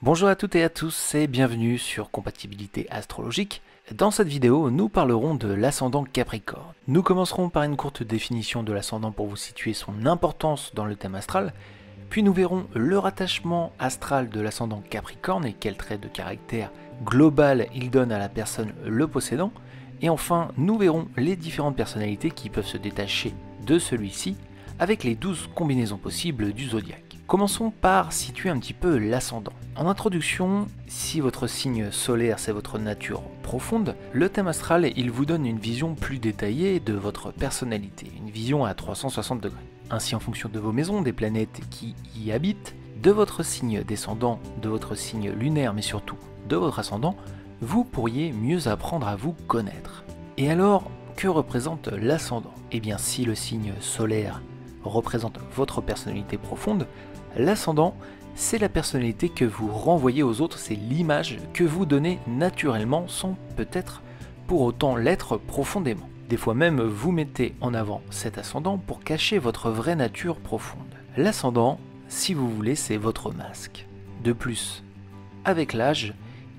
Bonjour à toutes et à tous et bienvenue sur Compatibilité Astrologique. Dans cette vidéo, nous parlerons de l'ascendant Capricorne. Nous commencerons par une courte définition de l'ascendant pour vous situer son importance dans le thème astral, puis nous verrons le rattachement astral de l'ascendant Capricorne et quel trait de caractère global il donne à la personne le possédant, et enfin nous verrons les différentes personnalités qui peuvent se détacher de celui-ci avec les 12 combinaisons possibles du zodiaque. Commençons par situer un petit peu l'ascendant. En introduction, si votre signe solaire c'est votre nature profonde, le thème astral il vous donne une vision plus détaillée de votre personnalité, une vision à 360 degrés. Ainsi en fonction de vos maisons, des planètes qui y habitent, de votre signe descendant, de votre signe lunaire mais surtout de votre ascendant, vous pourriez mieux apprendre à vous connaître. Et alors, que représente l'ascendant? Eh bien si le signe solaire représente votre personnalité profonde, l'ascendant, c'est la personnalité que vous renvoyez aux autres, c'est l'image que vous donnez naturellement sans peut-être pour autant l'être profondément. Des fois même, vous mettez en avant cet ascendant pour cacher votre vraie nature profonde. L'ascendant, si vous voulez, c'est votre masque. De plus, avec l'âge,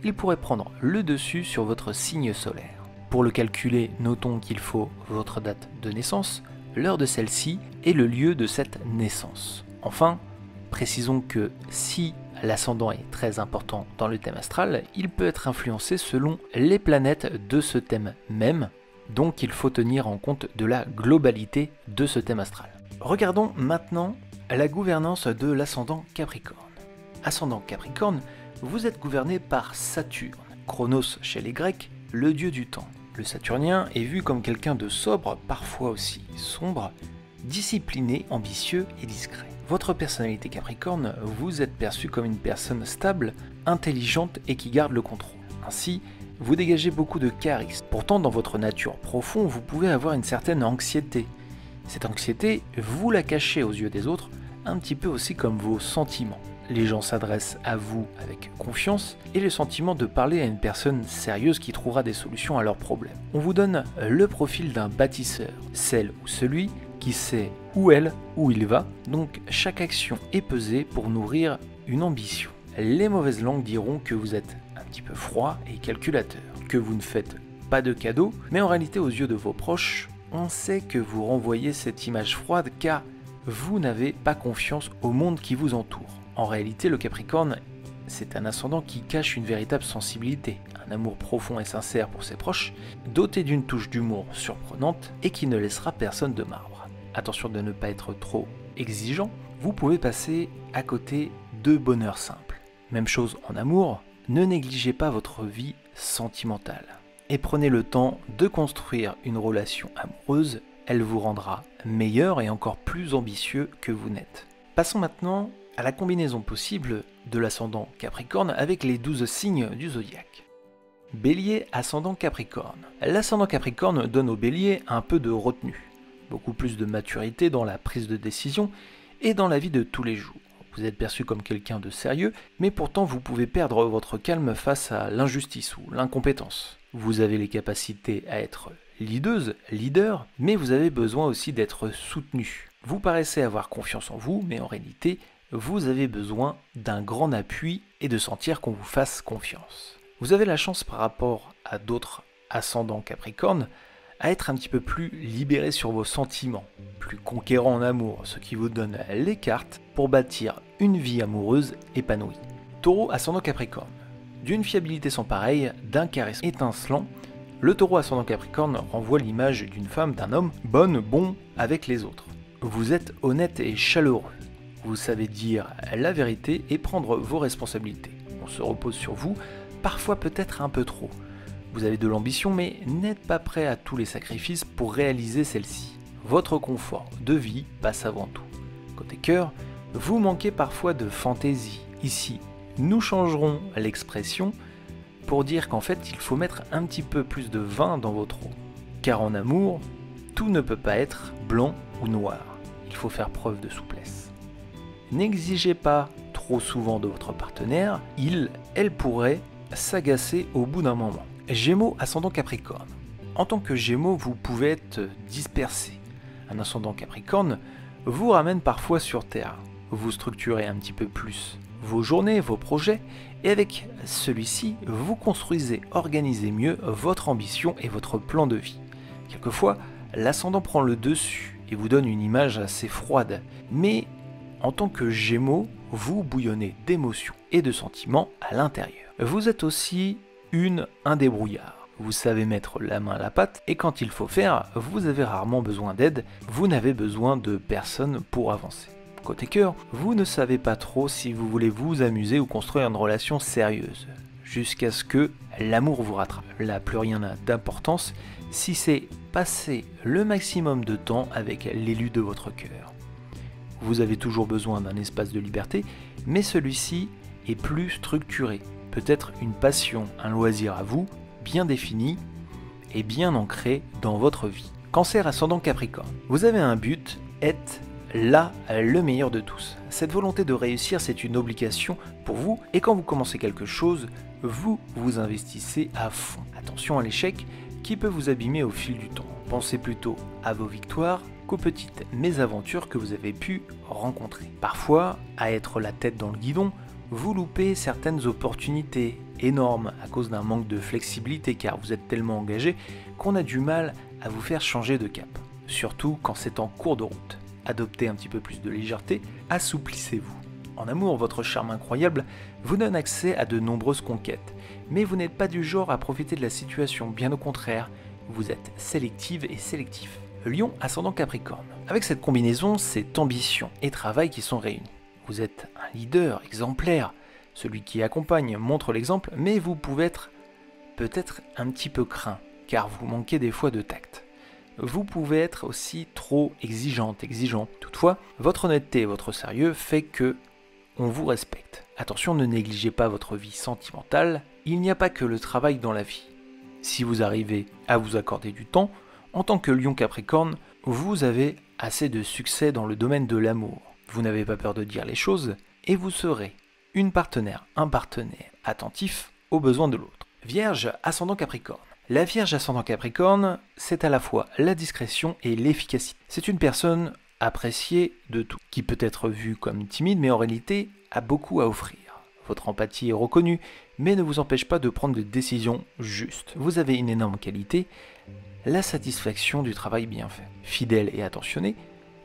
il pourrait prendre le dessus sur votre signe solaire. Pour le calculer, notons qu'il faut votre date de naissance, l'heure de celle-ci et le lieu de cette naissance. Enfin, précisons que si l'ascendant est très important dans le thème astral, il peut être influencé selon les planètes de ce thème même, donc il faut tenir en compte de la globalité de ce thème astral. Regardons maintenant la gouvernance de l'ascendant Capricorne. Ascendant Capricorne, vous êtes gouverné par Saturne, Chronos chez les Grecs, le dieu du temps. Le Saturnien est vu comme quelqu'un de sobre, parfois aussi sombre, discipliné, ambitieux et discret. Votre personnalité Capricorne, vous êtes perçu comme une personne stable, intelligente et qui garde le contrôle. Ainsi, vous dégagez beaucoup de charisme. Pourtant, dans votre nature profonde, vous pouvez avoir une certaine anxiété. Cette anxiété, vous la cachez aux yeux des autres, un petit peu aussi comme vos sentiments. Les gens s'adressent à vous avec confiance et le sentiment de parler à une personne sérieuse qui trouvera des solutions à leurs problèmes. On vous donne le profil d'un bâtisseur, celle ou celui qui sait où il va, donc chaque action est pesée pour nourrir une ambition. Les mauvaises langues diront que vous êtes un petit peu froid et calculateur, que vous ne faites pas de cadeaux, mais en réalité aux yeux de vos proches, on sait que vous renvoyez cette image froide car vous n'avez pas confiance au monde qui vous entoure. En réalité, le Capricorne, c'est un ascendant qui cache une véritable sensibilité, un amour profond et sincère pour ses proches, doté d'une touche d'humour surprenante et qui ne laissera personne de marbre. Attention de ne pas être trop exigeant, vous pouvez passer à côté de bonheur simple. Même chose en amour, ne négligez pas votre vie sentimentale. Et prenez le temps de construire une relation amoureuse, elle vous rendra meilleur et encore plus ambitieux que vous n'êtes. Passons maintenant à la combinaison possible de l'ascendant Capricorne avec les 12 signes du zodiaque. Bélier, ascendant Capricorne. L'ascendant Capricorne donne au Bélier un peu de retenue, beaucoup plus de maturité dans la prise de décision et dans la vie de tous les jours. Vous êtes perçu comme quelqu'un de sérieux, mais pourtant vous pouvez perdre votre calme face à l'injustice ou l'incompétence. Vous avez les capacités à être leader, mais vous avez besoin aussi d'être soutenu. Vous paraissez avoir confiance en vous, mais en réalité, vous avez besoin d'un grand appui et de sentir qu'on vous fasse confiance. Vous avez la chance par rapport à d'autres ascendants Capricorne à être un petit peu plus libéré sur vos sentiments, plus conquérant en amour, ce qui vous donne les cartes pour bâtir une vie amoureuse épanouie. Taureau, ascendant Capricorne. D'une fiabilité sans pareille, d'un charisme étincelant, le Taureau ascendant Capricorne renvoie l'image d'une femme, d'un homme bon avec les autres. Vous êtes honnête et chaleureux. Vous savez dire la vérité et prendre vos responsabilités. On se repose sur vous, parfois peut-être un peu trop. Vous avez de l'ambition mais n'êtes pas prêt à tous les sacrifices pour réaliser celle-ci. Votre confort de vie passe avant tout. Côté cœur, vous manquez parfois de fantaisie. Ici, nous changerons l'expression pour dire qu'en fait il faut mettre un petit peu plus de vin dans votre eau. Car en amour, tout ne peut pas être blanc ou noir. Il faut faire preuve de souplesse. N'exigez pas trop souvent de votre partenaire, elle pourrait s'agacer au bout d'un moment. Gémeaux, ascendant Capricorne. En tant que Gémeaux, vous pouvez être dispersé. Un ascendant Capricorne vous ramène parfois sur Terre. Vous structurez un petit peu plus vos journées, vos projets, et avec celui-ci, vous construisez, organisez mieux votre ambition et votre plan de vie. Quelquefois, l'ascendant prend le dessus et vous donne une image assez froide, mais en tant que Gémeaux, vous bouillonnez d'émotions et de sentiments à l'intérieur. Vous êtes aussi un débrouillard. Vous savez mettre la main à la pâte et quand il faut faire, vous avez rarement besoin d'aide, vous n'avez besoin de personne pour avancer. Côté cœur, vous ne savez pas trop si vous voulez vous amuser ou construire une relation sérieuse, jusqu'à ce que l'amour vous rattrape. Là, plus rien n'a d'importance si c'est passer le maximum de temps avec l'élu de votre cœur. Vous avez toujours besoin d'un espace de liberté, mais celui-ci est plus structuré. Peut-être une passion, un loisir à vous, bien défini et bien ancré dans votre vie. Cancer ascendant Capricorne. Vous avez un but, être là le meilleur de tous. Cette volonté de réussir, c'est une obligation pour vous et quand vous commencez quelque chose, vous vous investissez à fond. Attention à l'échec qui peut vous abîmer au fil du temps. Pensez plutôt à vos victoires qu'aux petites mésaventures que vous avez pu rencontrer. Parfois, à être la tête dans le guidon, vous loupez certaines opportunités énormes à cause d'un manque de flexibilité car vous êtes tellement engagé qu'on a du mal à vous faire changer de cap. Surtout quand c'est en cours de route. Adoptez un petit peu plus de légèreté, assouplissez-vous. En amour, votre charme incroyable vous donne accès à de nombreuses conquêtes, mais vous n'êtes pas du genre à profiter de la situation, bien au contraire, vous êtes sélective et sélectif. Lion ascendant Capricorne. Avec cette combinaison, c'est ambition et travail qui sont réunis. Vous êtes un leader exemplaire, celui qui accompagne montre l'exemple, mais vous pouvez être peut-être un petit peu craint, car vous manquez des fois de tact. Vous pouvez être aussi trop exigeant. Toutefois, votre honnêteté et votre sérieux fait que on vous respecte. Attention, ne négligez pas votre vie sentimentale, il n'y a pas que le travail dans la vie. Si vous arrivez à vous accorder du temps, en tant que Lion Capricorne, vous avez assez de succès dans le domaine de l'amour. Vous n'avez pas peur de dire les choses et vous serez un partenaire attentif aux besoins de l'autre. Vierge ascendant Capricorne. La Vierge ascendant Capricorne, c'est à la fois la discrétion et l'efficacité. C'est une personne appréciée de tout, qui peut être vue comme timide, mais en réalité a beaucoup à offrir. Votre empathie est reconnue, mais ne vous empêche pas de prendre des décisions justes. Vous avez une énorme qualité, la satisfaction du travail bien fait. Fidèle et attentionné,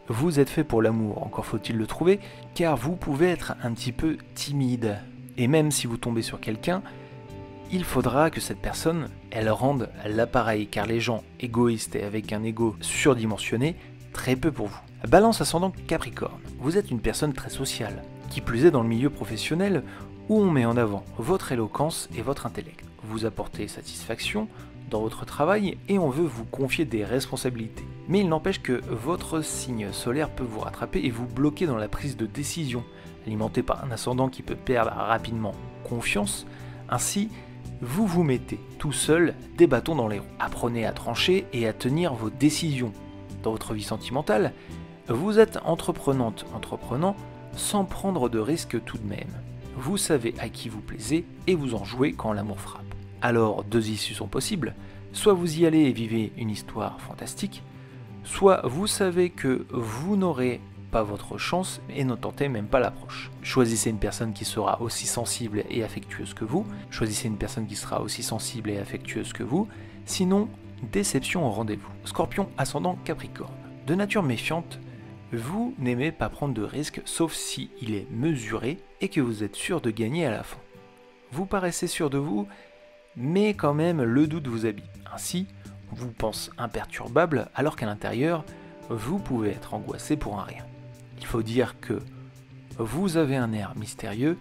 vous êtes fait pour l'amour, encore faut-il le trouver, car vous pouvez être un petit peu timide. Et même si vous tombez sur quelqu'un, il faudra que cette personne, elle rende l'appareil, car les gens égoïstes et avec un ego surdimensionné, très peu pour vous. Balance ascendant Capricorne. Vous êtes une personne très sociale, qui plus est dans le milieu professionnel où on met en avant votre éloquence et votre intellect. Vous apportez satisfaction dans votre travail et on veut vous confier des responsabilités. Mais il n'empêche que votre signe solaire peut vous rattraper et vous bloquer dans la prise de décision, alimenté par un ascendant qui peut perdre rapidement confiance. Ainsi, vous vous mettez tout seul des bâtons dans les roues. Apprenez à trancher et à tenir vos décisions. Dans votre vie sentimentale, vous êtes entreprenant sans prendre de risques tout de même. Vous savez à qui vous plaisez et vous en jouez quand l'amour frappe. Alors, deux issues sont possibles. Soit vous y allez et vivez une histoire fantastique, soit vous savez que vous n'aurez pas votre chance et ne tentez même pas l'approche. Choisissez une personne qui sera aussi sensible et affectueuse que vous, sinon déception au rendez-vous. Scorpion ascendant Capricorne. De nature méfiante, vous n'aimez pas prendre de risques sauf si il est mesuré et que vous êtes sûr de gagner à la fin. Vous paraissez sûr de vous, mais quand même le doute vous habite. Ainsi, on vous pense imperturbable alors qu'à l'intérieur, vous pouvez être angoissé pour un rien. Il faut dire que vous avez un air mystérieux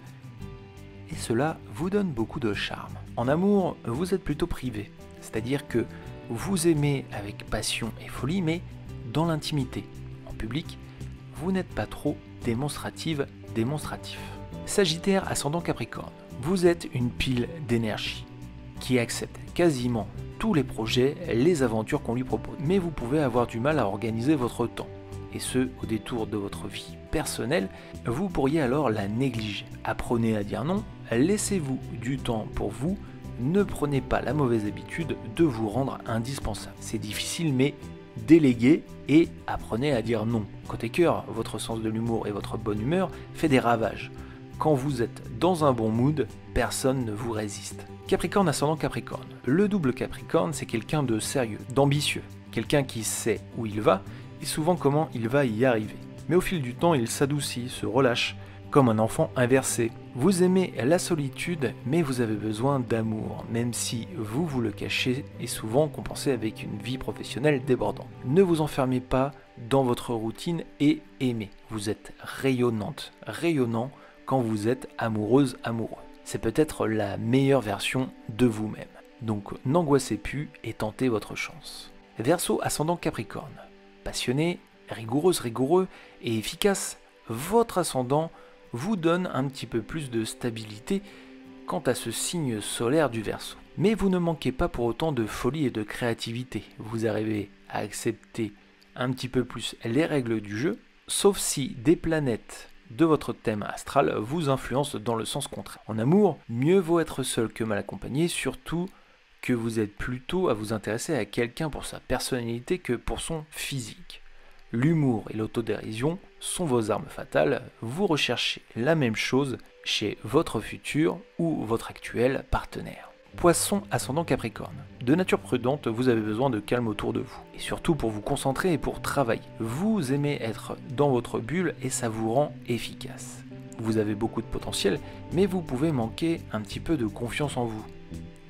et cela vous donne beaucoup de charme. En amour, vous êtes plutôt privé, c'est-à-dire que vous aimez avec passion et folie, mais dans l'intimité. En public, vous n'êtes pas trop démonstratif. Sagittaire ascendant Capricorne. Vous êtes une pile d'énergie qui accepte quasiment tous les projets, les aventures qu'on lui propose. Mais vous pouvez avoir du mal à organiser votre temps. Et ce, au détour de votre vie personnelle, vous pourriez alors la négliger. Apprenez à dire non, laissez-vous du temps pour vous, ne prenez pas la mauvaise habitude de vous rendre indispensable. C'est difficile, mais déléguez et apprenez à dire non. Côté cœur, votre sens de l'humour et votre bonne humeur fait des ravages. quand vous êtes dans un bon mood, personne ne vous résiste. Capricorne ascendant Capricorne. Le double Capricorne, c'est quelqu'un de sérieux, d'ambitieux, quelqu'un qui sait où il va et souvent comment il va y arriver. Mais au fil du temps, il s'adoucit, se relâche, comme un enfant inversé. Vous aimez la solitude, mais vous avez besoin d'amour, même si vous le cachez et souvent compensé avec une vie professionnelle débordante. Ne vous enfermez pas dans votre routine et aimez. Vous êtes rayonnante, rayonnant quand vous êtes amoureuse, amoureux. C'est peut-être la meilleure version de vous-même. Donc n'angoissez plus et tentez votre chance. Verseau ascendant Capricorne. Passionné, rigoureux et efficace, votre ascendant vous donne un petit peu plus de stabilité quant à ce signe solaire du Verseau. Mais vous ne manquez pas pour autant de folie et de créativité. Vous arrivez à accepter un petit peu plus les règles du jeu, sauf si des planètes de votre thème astral vous influencent dans le sens contraire. En amour, mieux vaut être seul que mal accompagné, surtout que vous êtes plutôt à vous intéresser à quelqu'un pour sa personnalité que pour son physique. L'humour et l'autodérision sont vos armes fatales, vous recherchez la même chose chez votre futur ou votre actuel partenaire. Poisson ascendant Capricorne. De nature prudente, vous avez besoin de calme autour de vous. Et surtout pour vous concentrer et pour travailler. Vous aimez être dans votre bulle et ça vous rend efficace. Vous avez beaucoup de potentiel, mais vous pouvez manquer un petit peu de confiance en vous.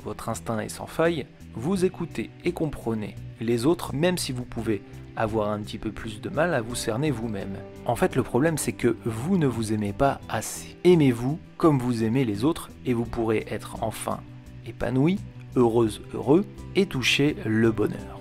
Votre instinct est sans faille, vous écoutez et comprenez les autres, même si vous pouvez avoir un petit peu plus de mal à vous cerner vous-même. En fait, le problème, c'est que vous ne vous aimez pas assez. Aimez-vous comme vous aimez les autres et vous pourrez être enfin épanoui, heureuse, heureux et toucher le bonheur.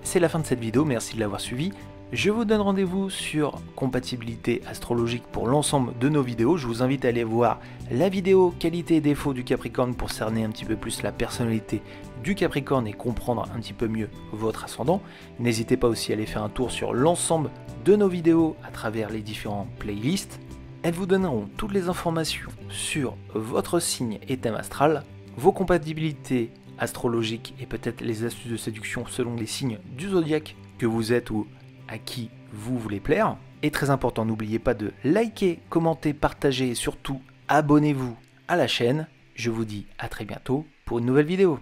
C'est la fin de cette vidéo, merci de l'avoir suivi. Je vous donne rendez-vous sur compatibilité astrologique pour l'ensemble de nos vidéos. Je vous invite à aller voir la vidéo qualité et défauts du Capricorne pour cerner un petit peu plus la personnalité du Capricorne et comprendre un petit peu mieux votre ascendant. N'hésitez pas aussi à aller faire un tour sur l'ensemble de nos vidéos à travers les différents playlists. Elles vous donneront toutes les informations sur votre signe et thème astral, vos compatibilités astrologiques et peut-être les astuces de séduction selon les signes du zodiaque que vous êtes ou à qui vous voulez plaire. Et très important, n'oubliez pas de liker, commenter, partager et surtout abonnez-vous à la chaîne. Je vous dis à très bientôt pour une nouvelle vidéo.